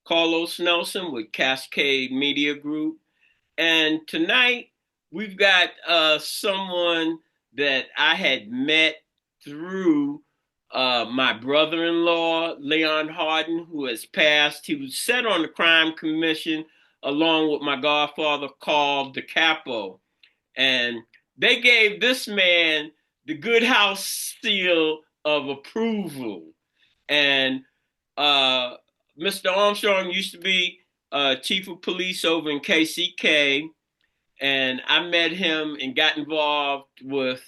Carlos Nelson with Cascade Media Group. And tonight we've got someone that I had met through my brother-in-law, Leon Harden, who has passed. He was set on the crime commission along with my godfather, Carl DeCapo. And they gave this man the good house seal of approval. And uh, Mr. Armstrong used to be chief of police over in KCK, and I met him and got involved with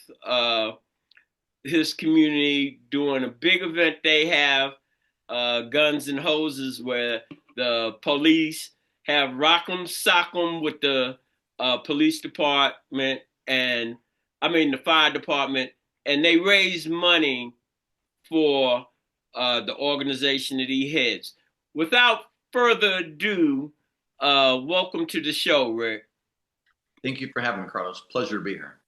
his community doing a big event they have, Guns and Hoses, where the police have rock'em sock'em with the police department and the fire department, and they raise money for the organization that he heads. Without further ado, welcome to the show, Rick. Thank you for having me, Carlos. Pleasure to be here.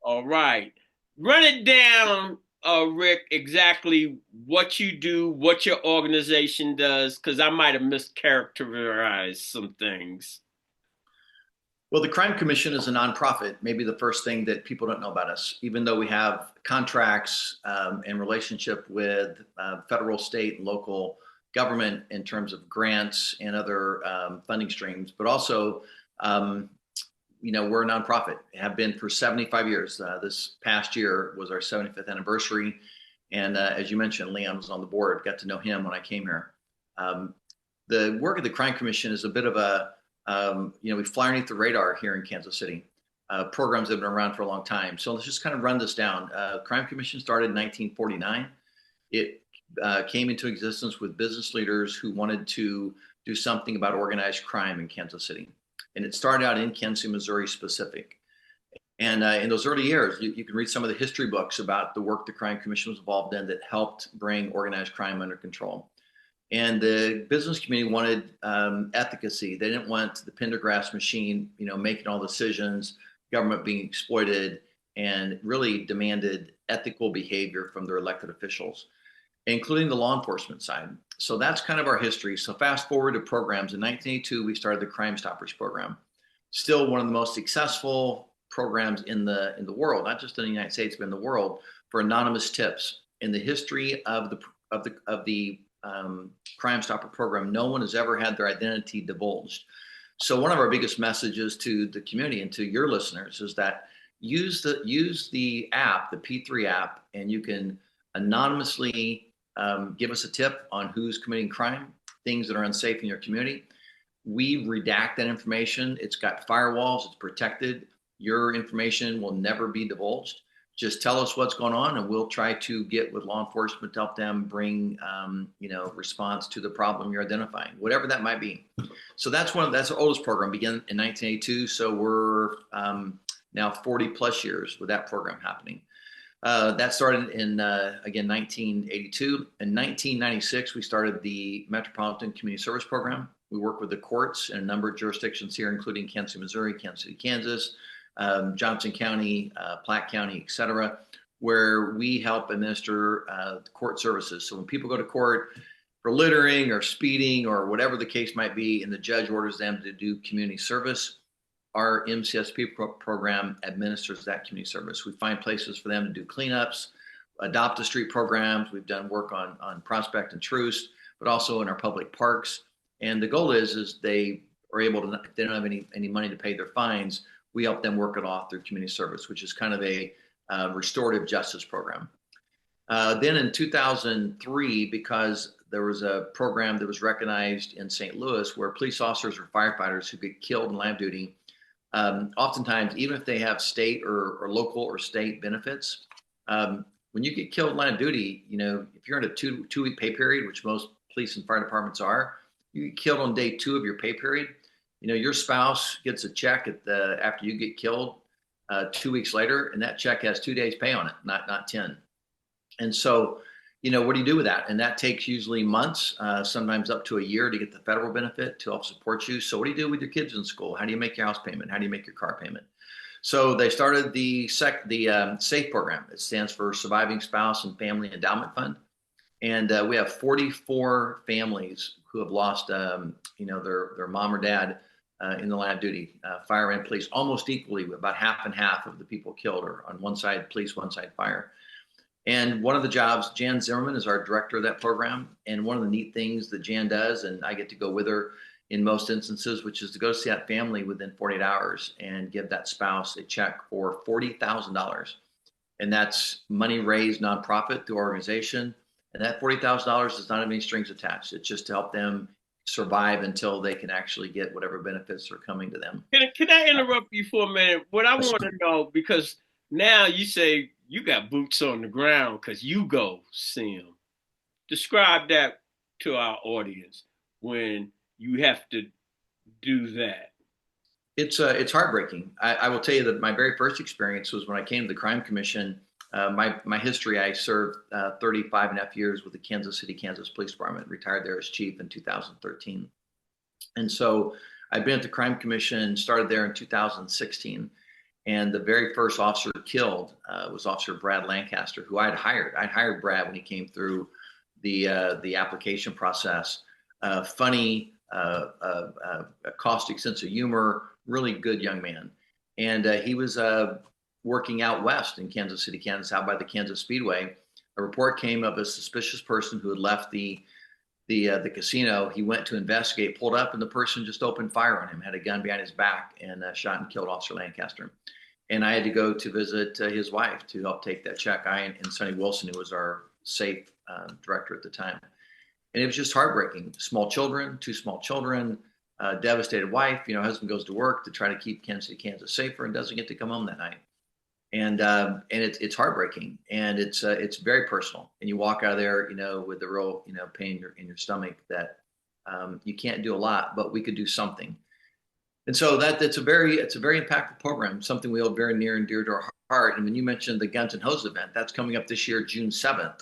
All right. Run it down, Rick, exactly what you do, what your organization does, because I might have mischaracterized some things. Well, the Crime Commission is a nonprofit, maybe the first thing that people don't know about us, even though we have contracts and relationship with federal, state, and local government in terms of grants and other funding streams, but also we're a nonprofit, have been for 75 years. This past year was our 75th anniversary. And as you mentioned, Leon was on the board, got to know him when I came here. The work of the Crime Commission is a bit of we fly underneath the radar here in Kansas City. Programs that have been around for a long time. So let's just kind of run this down. Crime Commission started in 1949. It came into existence with business leaders who wanted to do something about organized crime in Kansas City. And it started out in Kansas, Missouri specific. And in those early years, you can read some of the history books about the work the Crime Commission was involved in that helped bring organized crime under control. And the business community wanted efficacy. They didn't want the Pendergrass machine, making all decisions, government being exploited, and really demanded ethical behavior from their elected officials, including the law enforcement side. So that's kind of our history. So fast forward to programs. In 1982, we started the Crime Stoppers program. Still one of the most successful programs in the world, not just in the United States, but in the world, for anonymous tips. In the history of the Crime Stopper program, no one has ever had their identity divulged. So one of our biggest messages to the community and to your listeners is that use the app, the P3 app, and you can anonymously give us a tip on who's committing crime, things that are unsafe in your community. We redact that information. It's got firewalls. It's protected. Your information will never be divulged. Just tell us what's going on, and we'll try to get with law enforcement to help them bring, response to the problem you're identifying, whatever that might be. So that's the oldest program. Began in 1982. So we're now 40 plus years with that program happening. That started in, 1982. In 1996, we started the Metropolitan Community Service Program. We work with the courts in a number of jurisdictions here, including Kansas City, Missouri, Kansas City, Kansas, Johnson County, Platte County, et cetera, where we help administer court services. So when people go to court for littering or speeding or whatever the case might be, and the judge orders them to do community service, our MCSP program administers that community service. We find places for them to do cleanups, adopt a street programs. We've done work on Prospect and Troost, but also in our public parks. And the goal is they are able to, if they don't have any money to pay their fines, we help them work it off through community service, which is kind of a restorative justice program. Then in 2003, because there was a program that was recognized in St. Louis where police officers or firefighters who get killed in line of duty, oftentimes, even if they have state or local or state benefits, when you get killed in line of duty, if you're in a two-week pay period, which most police and fire departments are, you get killed on day 2 of your pay period. Your spouse gets a check after you get killed 2 weeks later, and that check has 2 days pay on it, not 10. And so, what do you do with that? And that takes usually months, sometimes up to a year to get the federal benefit to help support you. So what do you do with your kids in school? How do you make your house payment? How do you make your car payment? So they started the SAFE program. It stands for Surviving Spouse and Family Endowment Fund. And we have 44 families who have lost, their mom or dad in the line of duty, fire and police, almost equally, about half and half of the people killed are on one side police, one side fire. And one of the jobs, Jan Zimmerman is our director of that program. And one of the neat things that Jan does, and I get to go with her in most instances, which is to go see that family within 48 hours and give that spouse a check for $40,000. And that's money raised nonprofit through our organization. And that $40,000 does not have any strings attached. It's just to help them survive until they can actually get whatever benefits are coming to them. Can I interrupt you for a minute? What I want to know, because now you say you got boots on the ground because you go see them. Describe that to our audience when you have to do that. It's heartbreaking. I will tell you that my very first experience was when I came to the Crime Commission. My history, I served 35 and a half years with the Kansas City, Kansas Police Department, retired there as chief in 2013. And so I've been at the Crime Commission, started there in 2016. And the very first officer killed was Officer Brad Lancaster, who I'd hired. I hired Brad when he came through the application process. Funny, a caustic sense of humor, really good young man. And he was working out west in Kansas City, Kansas, out by the Kansas Speedway. A report came of a suspicious person who had left the casino. He went to investigate, pulled up, and the person just opened fire on him, had a gun behind his back, and shot and killed Officer Lancaster. And I had to go to visit his wife to help take that check. I and Sonny Wilson, who was our safe director at the time. And it was just heartbreaking. Small children, two small children, devastated wife. Husband goes to work to try to keep Kansas City, Kansas safer and doesn't get to come home that night. And it's heartbreaking, and it's very personal. And you walk out of there, with the real, pain in your stomach that you can't do a lot, but we could do something. And so it's a very impactful program, something we hold very near and dear to our heart. And when you mentioned the Guns and Hose event, that's coming up this year, June 7th.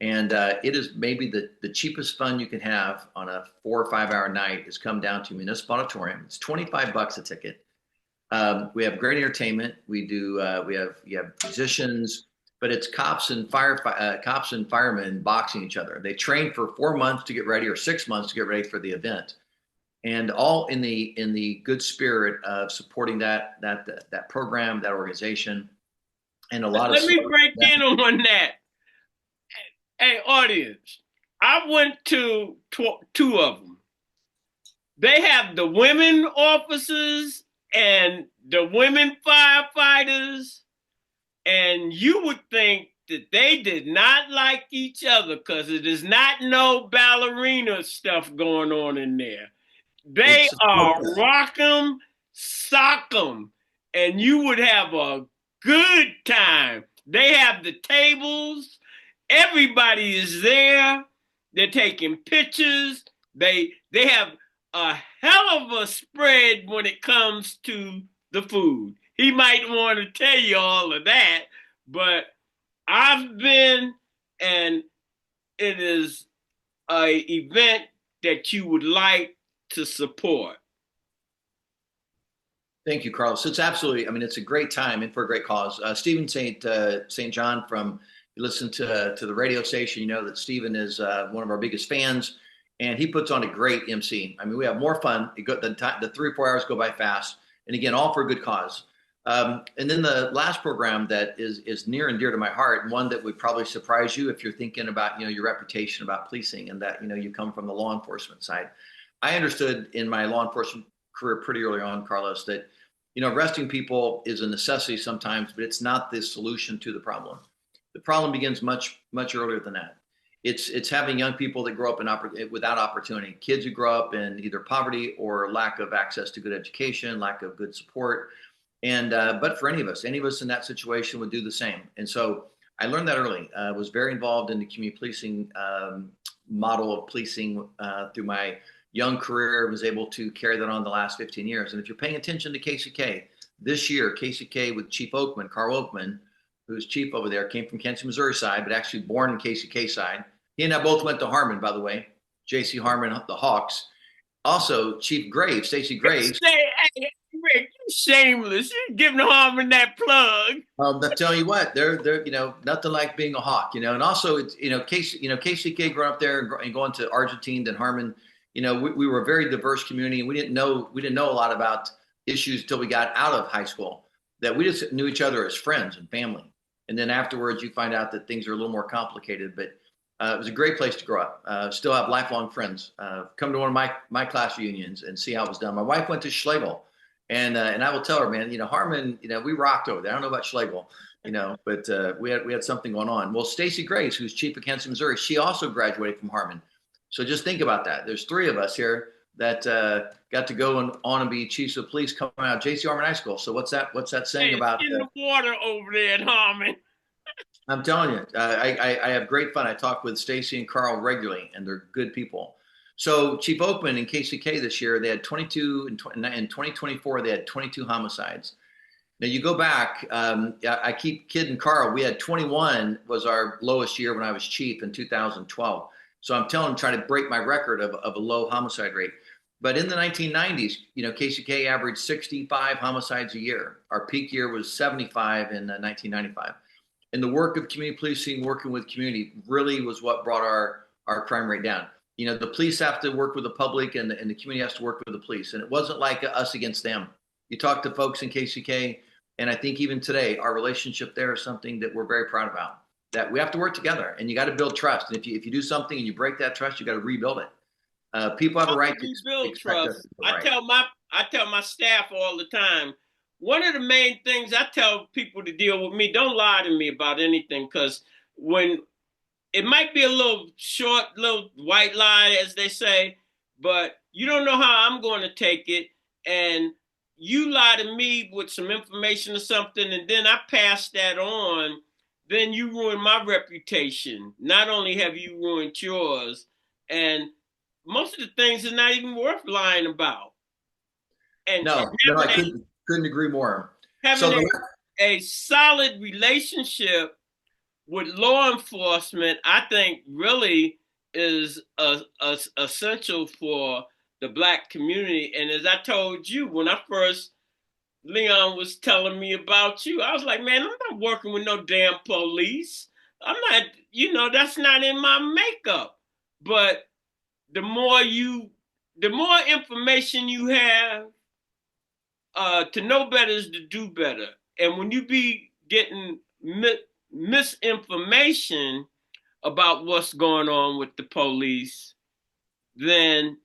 And it is maybe the cheapest fun you can have on a 4 or 5 hour night is come down to Municipal Auditorium. It's $25 a ticket. We have great entertainment. We have musicians, but it's cops and firemen boxing each other. They train for 4 months to get ready, or 6 months to get ready for the event, and all in the good spirit of supporting that program, that organization, and a lot of. Let me break in on that. Hey, audience, I went to two of them. They have the women officers and the women firefighters, and you would think that they did not like each other because it is not no ballerina stuff going on in there. They are rock 'em, sock 'em, and you would have a good time. They have the tables. Everybody is there. They're taking pictures. They have a hell of a spread when it comes to the food. He might want to tell you all of that, but I've been, and it is an event that you would like to support. Thank you, Carlos. It's absolutely, it's a great time and for a great cause. Stephen St. John you listen to the radio station, you know that Stephen is one of our biggest fans, and he puts on a great MC. We have more fun. The 3 or 4 hours go by fast, and again, all for a good cause. And then the last program that is near and dear to my heart, and one that would probably surprise you if you're thinking about your reputation about policing, and that you come from the law enforcement side. I understood in my law enforcement career pretty early on, Carlos, that arresting people is a necessity sometimes, but it's not the solution to the problem. The problem begins much earlier than that. It's having young people that grow up without opportunity, kids who grow up in either poverty or lack of access to good education, lack of good support. And but for any of us in that situation would do the same. And so I learned that early. I was very involved in the community policing model of policing through my young career, was able to carry that on the last 15 years. And if you're paying attention to KCK, this year, KCK with Chief Oakman, Carl Oakman, who's chief over there, came from Kansas, Missouri side, but actually born in KCK side. He and I both went to Harmon, by the way, J.C. Harmon, the Hawks. Also, Chief Graves, Stacy Graves. Hey, Rick, you shameless. You're giving Harmon that plug. I'll tell you what, they're nothing like being a Hawk, and also it's KCK growing up there and going to Argentine, then Harmon, we were a very diverse community. And we didn't know a lot about issues until we got out of high school, that we just knew each other as friends and family. And then afterwards, you find out that things are a little more complicated. But it was a great place to grow up. Still have lifelong friends. Come to one of my class reunions and see how it was done. My wife went to Schlegel, and I will tell her, man, Harmon, we rocked over there. I don't know about Schlegel, but we had something going on. Well, Stacy Grace, who's chief of Kansas, Missouri, she also graduated from Harmon. So just think about that. There's three of us here that got to go on and be chiefs of police coming out of J.C. Harmon High School. So what's that saying Hey, it's about? in the water over there in Harmon. I'm telling you, I have great fun. I talk with Stacy and Carl regularly, and they're good people. So Chief Oakman in KCK this year, they had 22, in 2024, they had 22 homicides. Now you go back, I keep kidding Carl, we had 21 was our lowest year when I was chief in 2012. So I'm trying to break my record of a low homicide rate. But in the 1990s, KCK averaged 65 homicides a year. Our peak year was 75 in 1995. And the work of community policing, working with community, really was what brought our crime rate down. The police have to work with the public, and the community has to work with the police. And it wasn't like us against them. You talk to folks in KCK, and I think even today, our relationship there is something that we're very proud about. That we have to work together, and you got to build trust. And if you do something and you break that trust, you got to rebuild it. People have a right to Rebuild expect us trust. to do right. I tell my staff all the time. One of the main things I tell people to deal with me, don't lie to me about anything, because when it might be a little short, little white lie, as they say, but you don't know how I'm going to take it. And you lie to me with some information or something, and then I pass that on, then you ruin my reputation. Not only have you ruined yours, and most of the things are not even worth lying about. And No, I couldn't agree more. having So a solid relationship with law enforcement, I think, really is essential for the Black community. And as I told you, when Leon was telling me about you, I was like, man, I'm not working with no damn police. I'm not, that's not in my makeup. But the more information you have, to know better is to do better. And when you be getting misinformation about what's going on with the police, then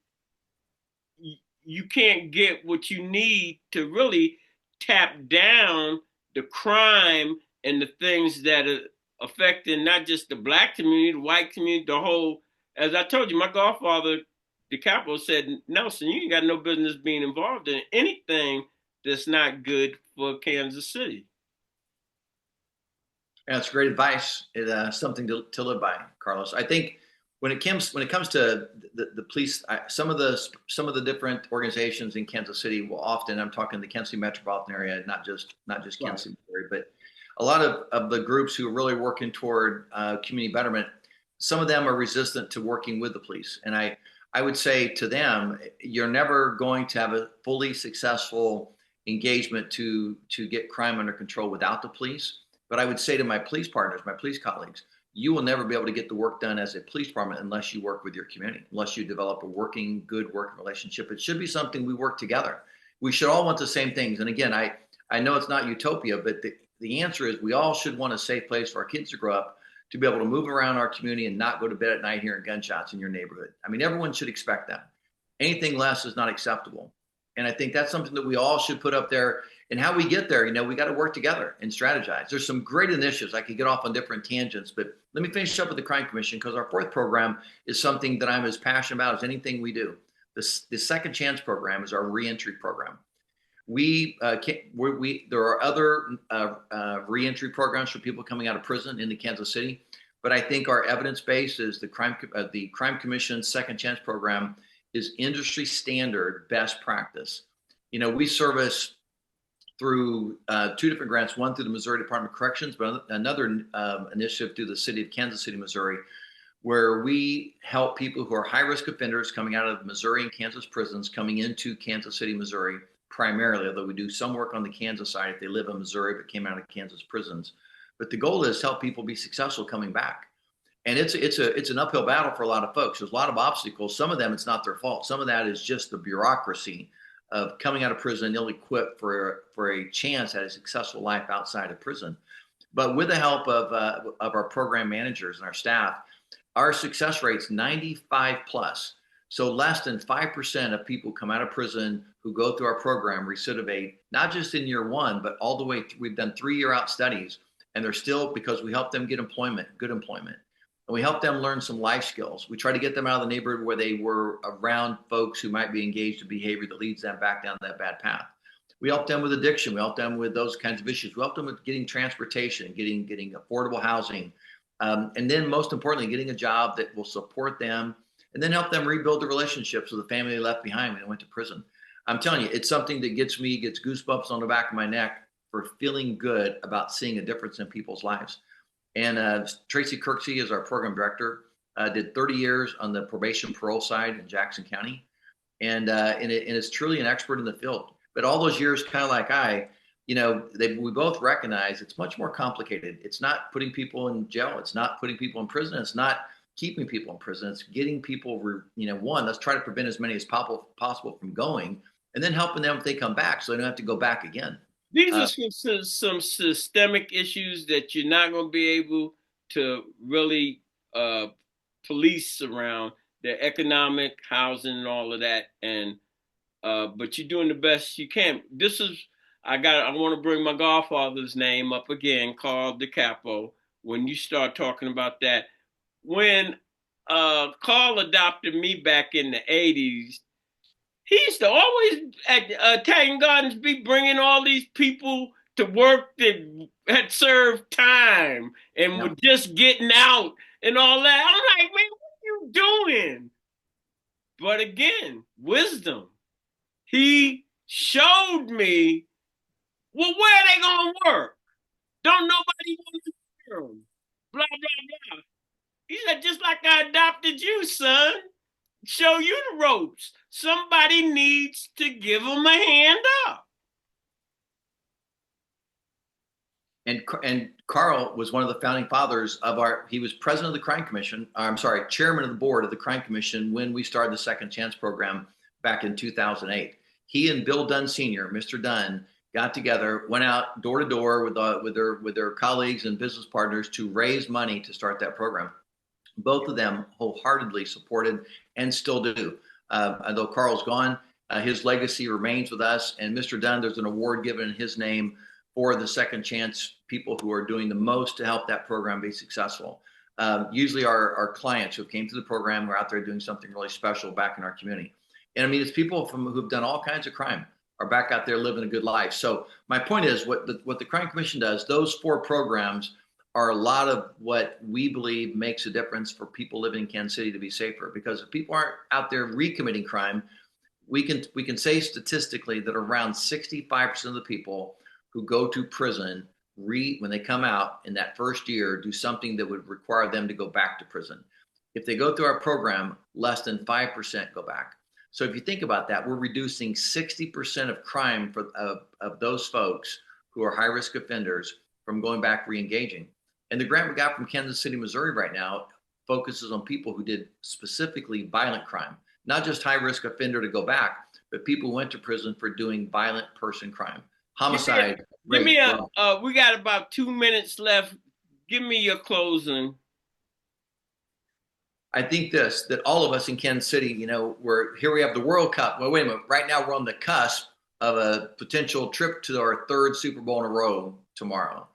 you can't get what you need to really tap down the crime and the things that are affecting not just the Black community, the white community, the whole. As I told you, my godfather, DiCaprio, said, Nelson, you ain't got no business being involved in anything that's not good for Kansas City. That's great advice. It's something to live by, Carlos. I think when it comes to the police, some of the different organizations in Kansas City will often, I'm talking the Kansas City Metropolitan area, not just Kansas City, but a lot of the groups who are really working toward community betterment, some of them are resistant to working with the police. And I would say to them, you're never going to have a fully successful engagement to get crime under control without the police. But I would say to my police partners, my police colleagues, you will never be able to get the work done as a police department unless you work with your community, unless you develop a good working relationship. It should be something we work together. We should all want the same things. And again, I know it's not utopia, but the answer is we all should want a safe place for our kids to grow up, to be able to move around our community and not go to bed at night hearing gunshots in your neighborhood. I mean, everyone should expect that. Anything less is not acceptable. And I think that's something that we all should put up there. And how we get there, we got to work together and strategize. There's some great initiatives. I could get off on different tangents, but let me finish up with the Crime Commission, because our fourth program is something that I'm as passionate about as anything we do. The Second Chance program is our reentry program. There are other reentry programs for people coming out of prison into Kansas City, but I think our evidence base is the Crime Commission's Second Chance program is industry standard best practice. We service through two different grants, one through the Missouri Department of Corrections, but another initiative through the city of Kansas City, Missouri, where we help people who are high-risk offenders coming out of Missouri and Kansas prisons coming into Kansas City, Missouri, primarily, although we do some work on the Kansas side if they live in Missouri but came out of Kansas prisons. But the goal is to help people be successful coming back. And it's an uphill battle for a lot of folks. There's a lot of obstacles. Some of them, it's not their fault. Some of that is just the bureaucracy of coming out of prison ill-equipped for a chance at a successful life outside of prison. But with the help of our program managers and our staff, our success rate's 95 plus. So less than 5% of people come out of prison who go through our program recidivate, not just in year one, but all the way through. We've done 3-year out studies, and they're still, because we help them get employment, good employment. And we help them learn some life skills. We try to get them out of the neighborhood where they were around folks who might be engaged in behavior that leads them back down that bad path. We help them with addiction. We help them with those kinds of issues. We help them with getting transportation, getting affordable housing, and then most importantly, getting a job that will support them, and then help them rebuild the relationships with the family they left behind when they went to prison. I'm telling you, it's something that gets goosebumps on the back of my neck for feeling good about seeing a difference in people's lives. And Tracy Kirksey is our program director, did 30 years on the probation parole side in Jackson County, and is truly an expert in the field. But all those years, kind of like we both recognize it's much more complicated. It's not putting people in jail. It's not putting people in prison. It's not keeping people in prison. It's getting people, let's try to prevent as many as possible from going, and then helping them if they come back so they don't have to go back again. These are some systemic issues that you're not going to be able to really police around, the economic, housing, and all of that. And but you're doing the best you can. I want to bring my godfather's name up again, Carl DiCapo. When you start talking about that, when Carl adopted me back in the 80s, he used to always at Italian Gardens be bringing all these people to work that had served time and were just getting out and all that. I'm like, man, what are you doing? But again, wisdom. He showed me, well, where are they going to work? Don't nobody want to hear them. Blah, blah, blah. He said, just like I adopted you, son. Show you the ropes. Somebody needs to give them a hand up. And Carl was one of the founding fathers of he was president of the Crime Commission, chairman of the board of the Crime Commission when we started the Second Chance program back in 2008. He and Bill Dunn Sr., Mr. Dunn, got together, went out door to door with their colleagues and business partners to raise money to start that program. Both of them wholeheartedly supported and still do. Although Carl's gone, his legacy remains with us. And Mr. Dunn, there's an award given in his name for the Second Chance people who are doing the most to help that program be successful. Usually our clients who came through the program are out there doing something really special back in our community. And I mean, it's people who've done all kinds of crime are back out there living a good life. So my point is what the Crime Commission does, those 4 programs are a lot of what we believe makes a difference for people living in Kansas City to be safer. Because if people aren't out there recommitting crime, we can say statistically that around 65% of the people who go to prison when they come out in that first year do something that would require them to go back to prison. If they go through our program, less than 5% go back. So if you think about that, we're reducing 60% of crime of those folks who are high-risk offenders from going back re-engaging. And the grant we got from Kansas City, Missouri right now focuses on people who did specifically violent crime, not just high-risk offender to go back, but people who went to prison for doing violent person crime, homicide. We got about 2 minutes left. Give me your closing. I think that all of us in Kansas City, we have the World Cup. Well, wait a minute. Right now we're on the cusp of a potential trip to our 3rd Super Bowl in a row tomorrow.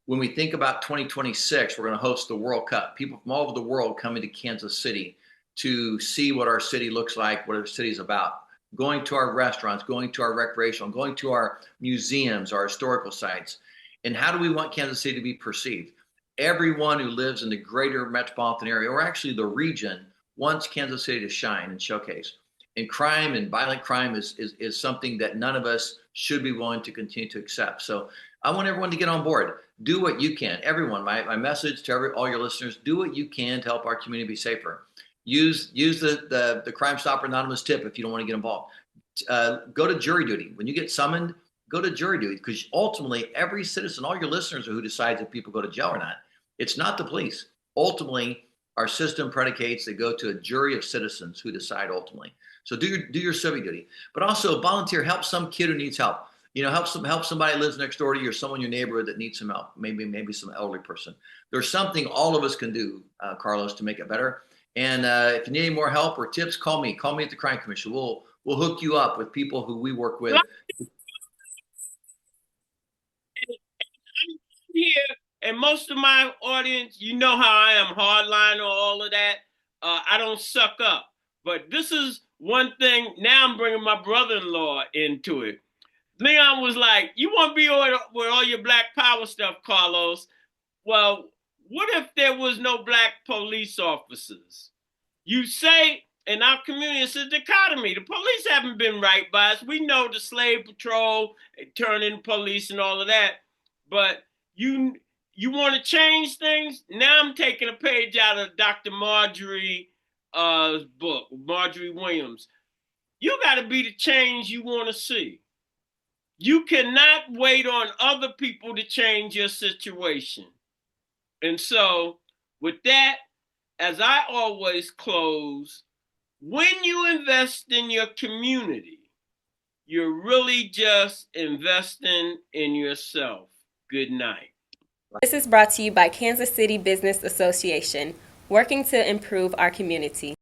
When we think about 2026, we're going to host the World Cup. People from all over the world coming to Kansas City to see what our city looks like, what our city is about. Going to our restaurants, going to our recreational, going to our museums, our historical sites. And how do we want Kansas City to be perceived? Everyone who lives in the greater metropolitan area, or actually the region, wants Kansas City to shine and showcase. And crime and violent crime is something that none of us should be willing to continue to accept. So I want everyone to get on board. Do what you can. Everyone, my message to all your listeners, do what you can to help our community be safer. Use the Crime Stopper Anonymous tip if you don't want to get involved. Go to jury duty. When you get summoned, go to jury duty, because ultimately every citizen, all your listeners are who decides if people go to jail or not. It's not the police. Ultimately, Our system predicates they go to a jury of citizens who decide ultimately. So do your civic duty, but also volunteer. Help some kid who needs help. Help somebody who lives next door to you, or someone in your neighborhood that needs some help. Maybe some elderly person. There's something all of us can do, Carlos, to make it better. And if you need any more help or tips, call me. Call me at the Crime Commission. We'll hook you up with people who we work with. Here, and most of my audience, you know how I am, hardline or all of that. I don't suck up. But this is one thing. Now I'm bringing my brother-in-law into it. Leon was like, "You want to be with all your Black Power stuff, Carlos? Well, what if there was no Black police officers? You say in our community, it's a dichotomy. The police haven't been right by us. We know the slave patrol, turning police and all of that. But you want to change things? Now I'm taking a page out of Dr. Marjorie book, Marjorie Williams. You got to be the change you want to see. You cannot wait on other people to change your situation. And so, with that, as I always close, when you invest in your community, you're really just investing in yourself. Good night. This is brought to you by Kansas City Business Association, working to improve our community.